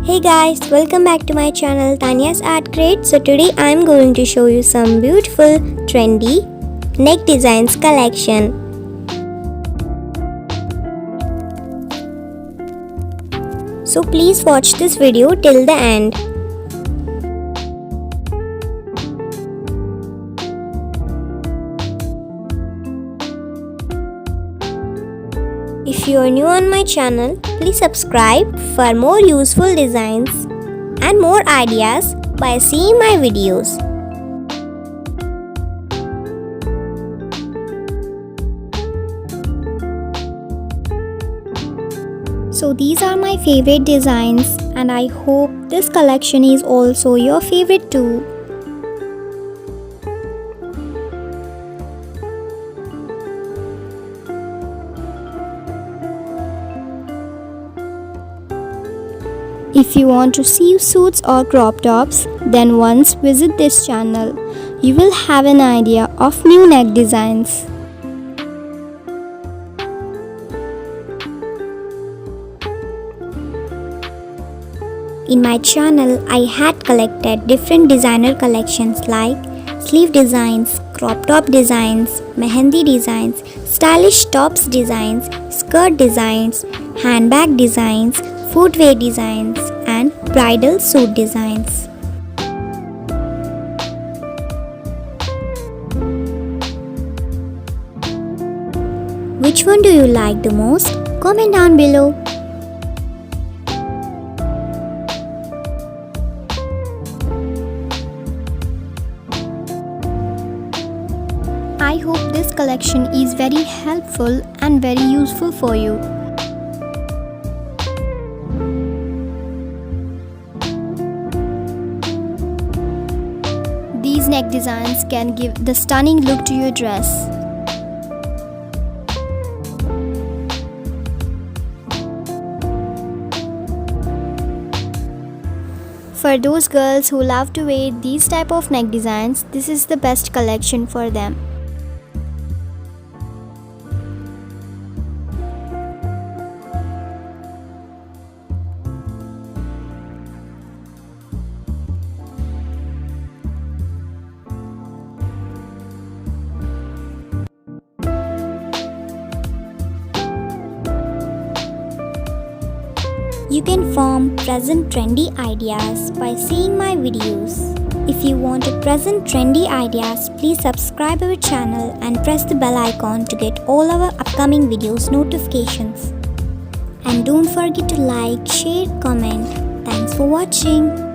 Hey guys, welcome back to my channel Thaniya's Art Crate. So today I am going to show you some beautiful trendy neck designs collection. So please watch this video till the end. If you are new on my channel, please subscribe for more useful designs and more ideas by seeing my videos. So these are my favorite designs and I hope this collection is also your favorite too. If you want to see suits or crop tops, then once visit this channel, you will have an idea of new neck designs. In my channel, I had collected different designer collections like sleeve designs, crop top designs, mehendi designs, stylish tops designs, skirt designs, handbag designs, footwear designs and bridal suit designs. Which one do you like the most? Comment down below. I hope this collection is very helpful and very useful for you. These neck designs can give the stunning look to your dress. For those girls who love to wear these type of neck designs, this is the best collection for them. You can form present trendy ideas by seeing my videos. If you want to present trendy ideas, please subscribe our channel and press the bell icon to get all our upcoming videos notifications. And don't forget to like, share, comment. Thanks for watching.